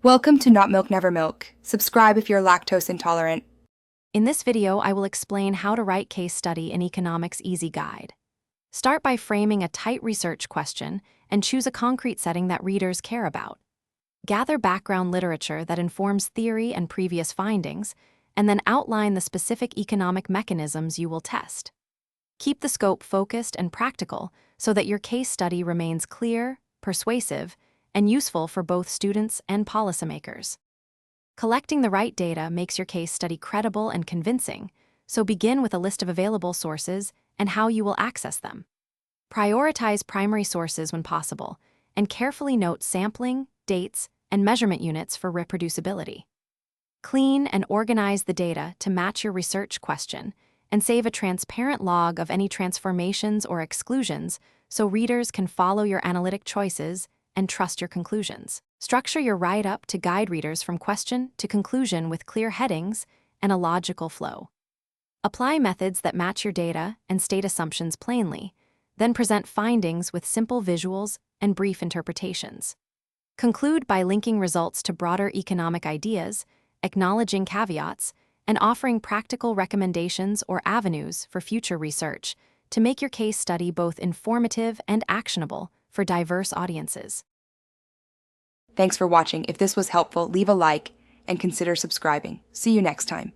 Welcome to Not Milk Never Milk. Subscribe if you're lactose intolerant. In this video, I will explain how to write case study in Economics Easy Guide. Start by framing a tight research question and choose a concrete setting that readers care about. Gather background literature that informs theory and previous findings, and then outline the specific economic mechanisms you will test. Keep the scope focused and practical so that your case study remains clear, persuasive, and useful for both students and policymakers. Collecting the right data makes your case study credible and convincing, so begin with a list of available sources and how you will access them. Prioritize primary sources when possible, and carefully note sampling, dates, and measurement units for reproducibility. Clean and organize the data to match your research question, and save a transparent log of any transformations or exclusions so readers can follow your analytic choices and trust your conclusions. Structure your write-up to guide readers from question to conclusion with clear headings and a logical flow. Apply methods that match your data and state assumptions plainly, then present findings with simple visuals and brief interpretations. Conclude by linking results to broader economic ideas, acknowledging caveats, and offering practical recommendations or avenues for future research to make your case study both informative and actionable for diverse audiences. Thanks for watching. If this was helpful, leave a like and consider subscribing. See you next time.